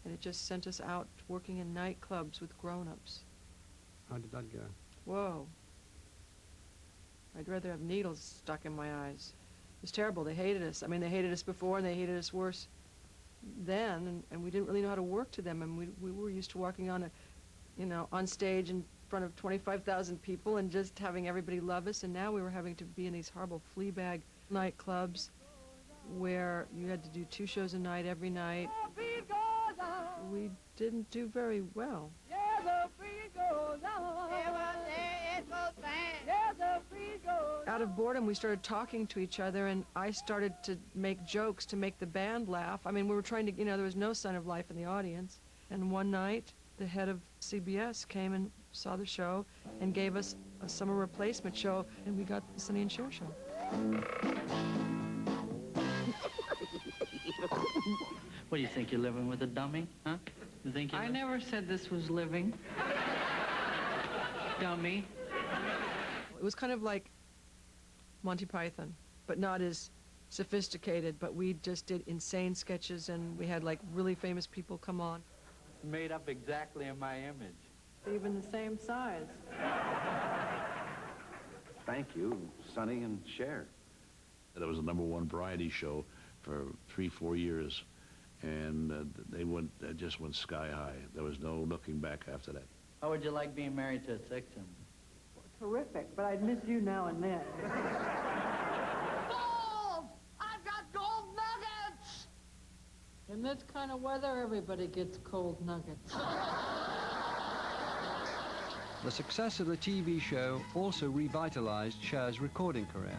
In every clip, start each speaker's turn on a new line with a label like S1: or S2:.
S1: and it just sent us out working in nightclubs with grown-ups.
S2: How did that go?
S1: Whoa. I'd rather have needles stuck in my eyes. It was terrible. They hated us. I mean, they hated us before, and they hated us worse then, and we didn't really know how to work to them, and we were used to walking on on stage in front of 25,000 people and just having everybody love us, and now we were having to be in these horrible flea bag nightclubs where you had to do 2 shows a night every night. We didn't do very well. Out of boredom, we started talking to each other, and I started to make jokes to make the band laugh. I mean, we were trying to, there was no sign of life in the audience. And one night, the head of CBS came and saw the show and gave us a summer replacement show, and we got the Sonny and Cher show.
S3: What do you think, you're living with a dummy, huh? You think you
S1: I never said this was living.
S3: dummy?
S1: It was kind of like Monty Python, but not as sophisticated, but we just did insane sketches, and we had like really famous people come on.
S3: Made up exactly in my image.
S1: Even the same size.
S4: Thank you, Sonny and Cher.
S5: It was the #1 variety show for 3-4 years, and they just went sky high. There was no looking back after that.
S3: How would you like being married to a section?
S1: Terrific, but I'd miss you now and then.
S6: Gold! I've got gold nuggets!
S1: In this kind of weather, everybody gets cold nuggets.
S2: The success of the TV show also revitalized Cher's recording career.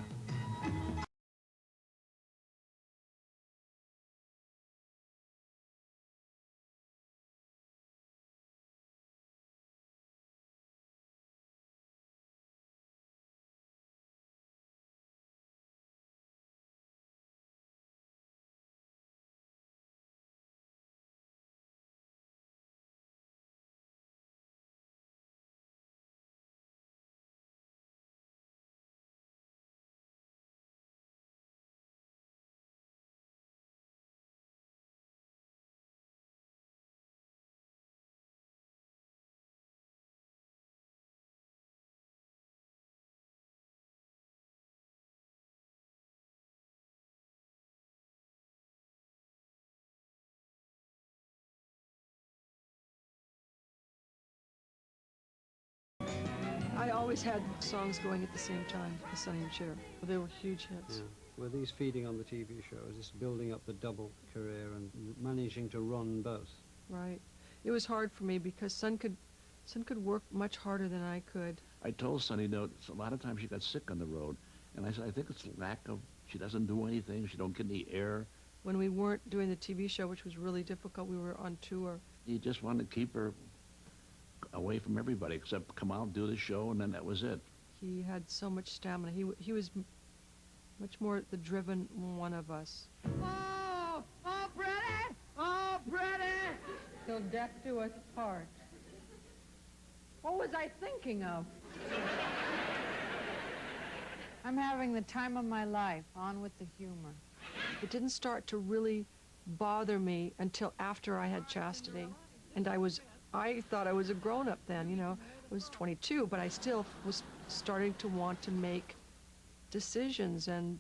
S1: I always had songs going at the same time, the Sonny and Cher. They were huge hits.
S2: Yeah. Were these feeding on the TV show? Is this building up the double career and managing to run both?
S1: Right. It was hard for me because Son could work much harder than I could.
S5: I told Sonny, a lot of times she got sick on the road, and I said, I think it's lack of, she doesn't do anything, she don't get any air.
S1: When we weren't doing the TV show, which was really difficult, we were on tour.
S5: He just wanted to keep her away from everybody, except come out, do the show, and then that was it.
S1: He had so much stamina. He was much more the driven one of us.
S6: Oh, pretty! Oh, pretty!
S1: Till death do us part. What was I thinking of?
S7: I'm having the time of my life. On with the humor.
S1: It didn't start to really bother me until after I had chastity. And I thought I was a grown-up then, I was 22, but I still was starting to want to make decisions and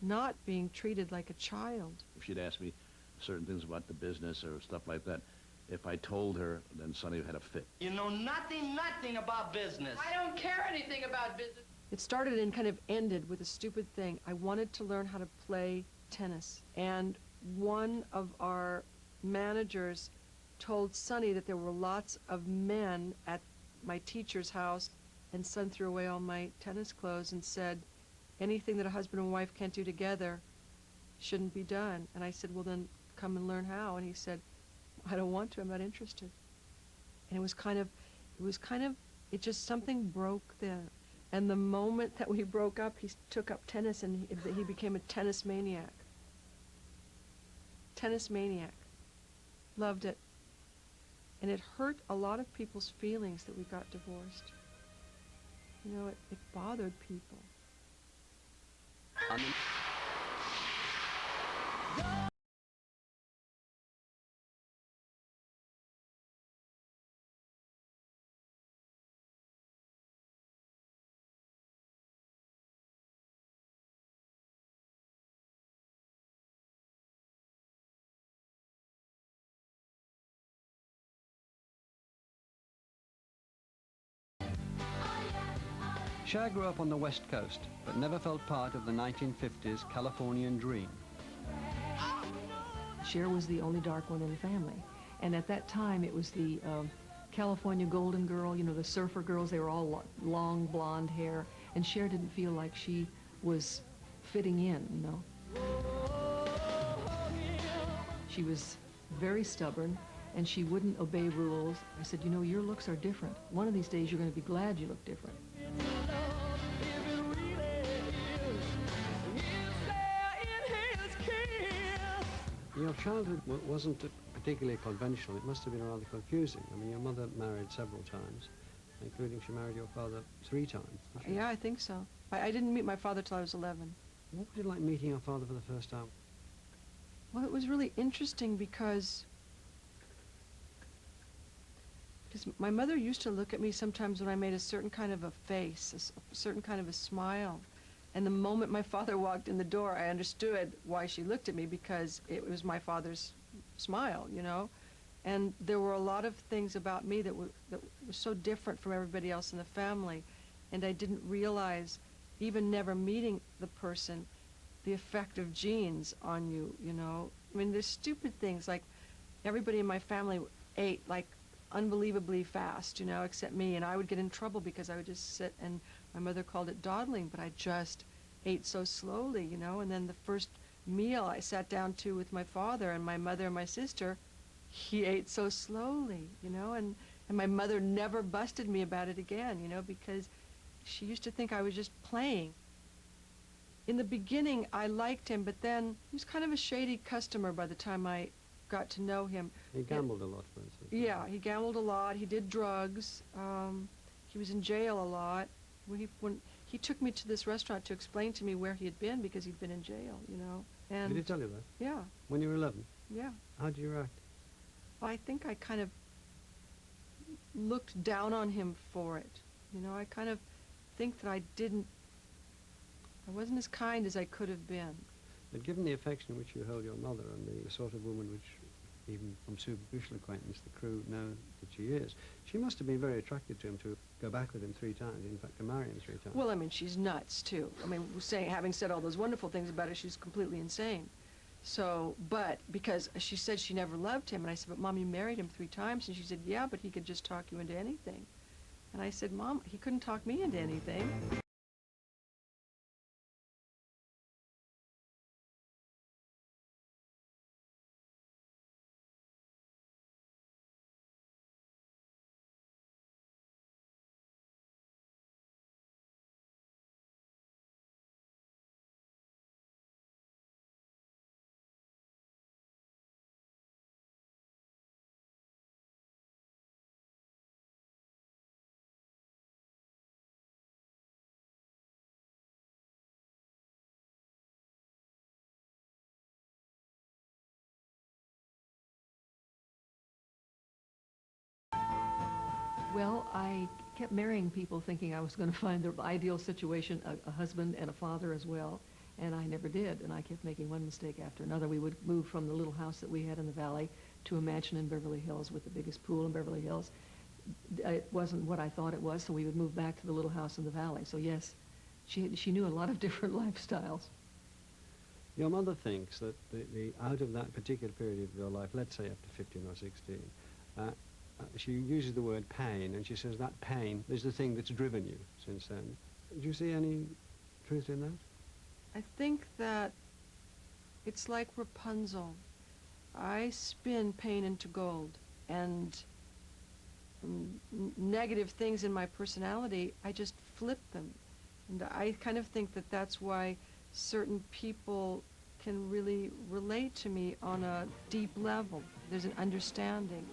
S1: not being treated like a child.
S5: If she'd ask me certain things about the business or stuff like that, if I told her, then Sonny had a fit.
S6: You know nothing about business.
S7: I don't care anything about business.
S1: It started and kind of ended with a stupid thing. I wanted to learn how to play tennis, and one of our managers told Sonny that there were lots of men at my teacher's house, and Son threw away all my tennis clothes and said, anything that a husband and wife can't do together shouldn't be done. And I said, well, then come and learn how. And he said, I don't want to, I'm not interested. And it just something broke then. And the moment that we broke up, he took up tennis, and he became a tennis maniac. Tennis maniac. Loved it. And it hurt a lot of people's feelings that we got divorced. It bothered people.
S2: Cher grew up on the West Coast, but never felt part of the 1950s Californian dream.
S1: Cher was the only dark one in the family. And at that time, it was the California Golden Girl, you know, the surfer girls. They were all long blonde hair. And Cher didn't feel like she was fitting in, you know. She was very stubborn, and she wouldn't obey rules. I said, you know, your looks are different. One of these days, you're going to be glad you look different.
S2: Your childhood wasn't particularly conventional. It must have been rather confusing. I mean, your mother married several times, including she married your father 3 times.
S1: Yeah, I think so. I didn't meet my father till I was 11.
S2: What was it like meeting your father for the first time?
S1: Well, it was really interesting because my mother used to look at me sometimes when I made a certain kind of a face, a certain kind of a smile. And the moment my father walked in the door, I understood why she looked at me, because it was my father's smile, you know? And there were a lot of things about me that were so different from everybody else in the family. And I didn't realize, even never meeting the person, the effect of genes on you, you know? I mean, there's stupid things, like everybody in my family ate like unbelievably fast, you know, except me. And I would get in trouble because I would just sit, and my mother called it dawdling, but I just ate so slowly, you know. And then the first meal I sat down to with my father and my mother and my sister, he ate so slowly, you know, and my mother never busted me about it again, you know, because she used to think I was just playing. In the beginning, I liked him, but then he was kind of a shady customer by the time I got to know him.
S2: He gambled a lot, for instance.
S1: Yeah, he gambled a lot. He did drugs. He was in jail a lot. When he took me to this restaurant to explain to me where he had been, because he'd been in jail, you know. And
S2: Did he tell you that?
S1: yeah,
S2: When you were 11?
S1: yeah.
S2: How did you react?
S1: I think I kind of looked down on him for it. You know, I kind of think that I wasn't as kind as I could have been.
S2: But given the affection which you held your mother and the sort of woman which, even from superficial acquaintance, the crew know that she is, she must have been very attracted to him to go back with him 3 times, in fact, to marry him 3 times.
S1: Well, I mean, she's nuts, too. I mean, having said all those wonderful things about her, she's completely insane. So, but because she said she never loved him, and I said, but Mom, you married him 3 times, and she said, yeah, but he could just talk you into anything. And I said, Mom, he couldn't talk me into anything. Well, I kept marrying people thinking I was going to find the ideal situation, a husband and a father as well, and I never did, and I kept making one mistake after another. We would move from the little house that we had in the valley to a mansion in Beverly Hills with the biggest pool in Beverly Hills. It wasn't what I thought it was, so we would move back to the little house in the valley. So yes, she knew a lot of different lifestyles.
S2: Your mother thinks that out of that particular period of your life, let's say up to 15 or 16, she uses the word pain, and she says that pain is the thing that's driven you since then. Do you see any truth in that?
S1: I think that it's like Rapunzel. I spin pain into gold, and negative things in my personality, I just flip them. And I kind of think that that's why certain people can really relate to me on a deep level. There's an understanding.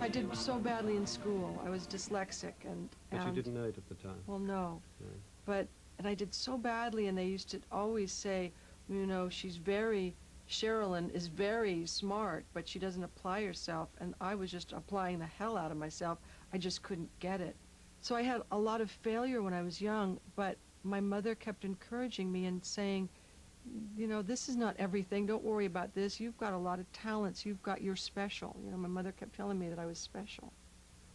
S1: I did so badly in school. I was dyslexic
S2: But you didn't know it at the time.
S1: Well, no.
S2: No.
S1: But, and I did so badly, and they used to always say, you know, Sherilyn is very smart, but she doesn't apply herself, and I was just applying the hell out of myself. I just couldn't get it. So I had a lot of failure when I was young, but my mother kept encouraging me and saying, you know, this is not everything. Don't worry about this. You've got a lot of talents. You're special. You know, my mother kept telling me that I was special.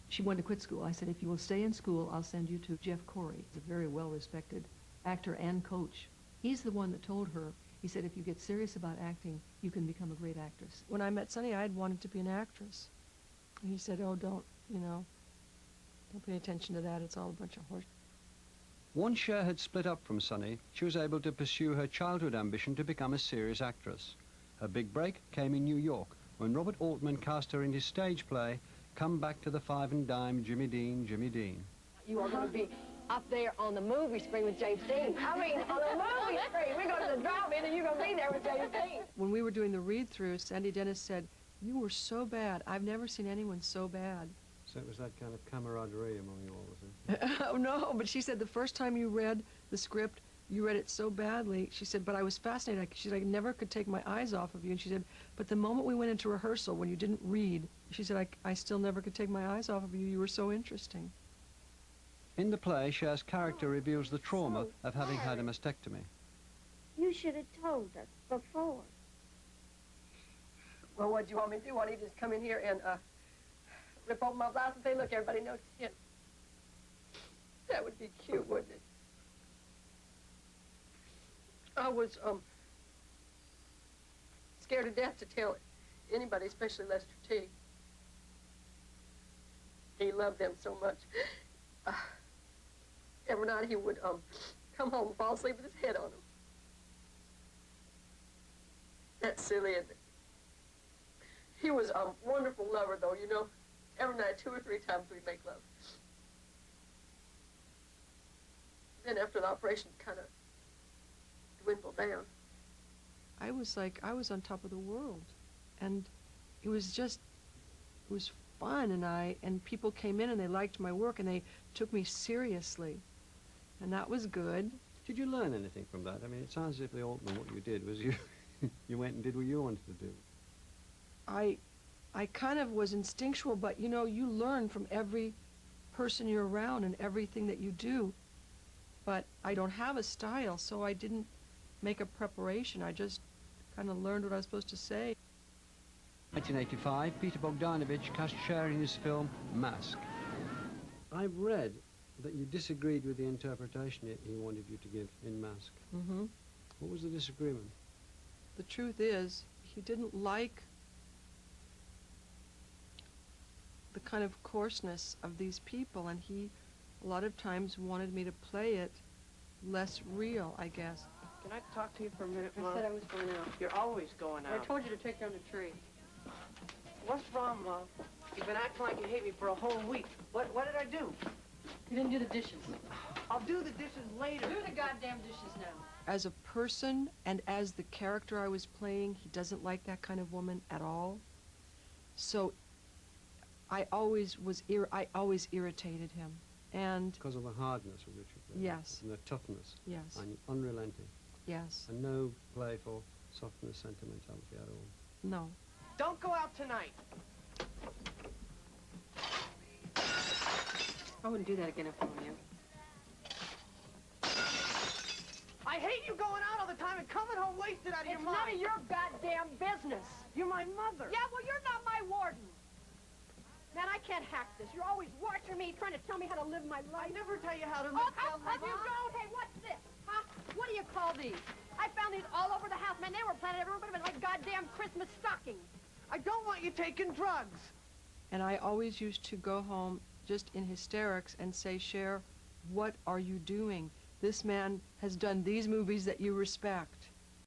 S8: She wanted to quit school. I said, if you will stay in school, I'll send you to Jeff Corey. He's a very well-respected actor and coach. He's the one that told her, he said, if you get serious about acting, you can become a great actress.
S1: When I met Sonny, I had wanted to be an actress. And he said, oh, don't pay attention to that. It's all a bunch of horse.
S2: Once Cher had split up from Sonny, she was able to pursue her childhood ambition to become a serious actress. Her big break came in New York, when Robert Altman cast her in his stage play, Come Back to the Five and Dime, Jimmy Dean, Jimmy Dean.
S9: You are going to be up there on the movie screen with James Dean. I mean, on the movie screen. We're going to the drive-in and you're going to be there with James Dean.
S1: When we were doing the read-through, Sandy Dennis said, you were so bad. I've never seen anyone so bad.
S2: So it was that kind of camaraderie among you all, was it?
S1: Oh, no, but she said the first time you read the script, you read it so badly. She said, but I was fascinated. She said, I never could take my eyes off of you. And she said, but the moment we went into rehearsal, when you didn't read, she said, I still never could take my eyes off of you. You were so interesting.
S2: In the play, Cher's character reveals the trauma of having had a mastectomy.
S10: You should have told us before.
S9: Well, what do you want me to do? Want you to just come in here and rip open my blouse and say, look, everybody notice it? That would be cute, wouldn't it? I was scared to death to tell anybody, especially Lester T. He loved them so much. Every night he would come home and fall asleep with his head on him. That's silly, isn't it? He was a wonderful lover, though, you know. Every night, 2 or 3 times we'd make love. Then after the operation, kind of dwindled down.
S1: I was on top of the world. And it was fun, and people came in and they liked my work and they took me seriously. And that was good.
S2: Did you learn anything from that? I mean, it sounds as if the Altman, what you did was you went and did what you wanted to do.
S1: I kind of was instinctual, but you know, you learn from every person you're around and everything that you do. But I don't have a style, so I didn't make a preparation. I just kind of learned what I was supposed to say.
S2: 1985, Peter Bogdanovich cast Cher in his film Mask. I've read that you disagreed with the interpretation he wanted you to give in Mask.
S1: Mm-hmm.
S2: What was the disagreement?
S1: The truth is, he didn't like the kind of coarseness of these people, and he a lot of times wanted me to play it less real, I guess.
S11: Can I talk to you for a minute, Mom?
S9: I said I was going out.
S11: You're always going out.
S9: I told you to take down the tree.
S11: What's wrong, Mom? You've been acting like you hate me for a whole week. What did I do?
S9: You didn't do the dishes.
S11: I'll do the dishes later.
S9: Do the goddamn dishes now.
S1: As a person and as the character I was playing, he doesn't like that kind of woman at all. So I always irritated him. And
S2: because of the hardness with which you played.
S1: Yes.
S2: And the toughness.
S1: Yes.
S2: And unrelenting.
S1: Yes.
S2: And no play for softness, sentimentality at all.
S1: No.
S11: Don't go out tonight.
S9: I wouldn't do that again if I were you.
S11: I hate you going out all the time and coming home wasted out of your mind.
S9: It's none of your goddamn business.
S11: You're my mother.
S9: Yeah, well, you're not my warden. Man, I can't hack this. You're always watching me, trying to tell me how to live my life.
S11: I never tell you how to live.
S9: Oh, how you don't? Hey, what's this? Huh? What do you call these? I found these all over the house. Man, they were planted every bit of it like goddamn Christmas stockings.
S11: I don't want you taking drugs.
S1: And I always used to go home just in hysterics and say, Cher, what are you doing? This man has done these movies that you respect.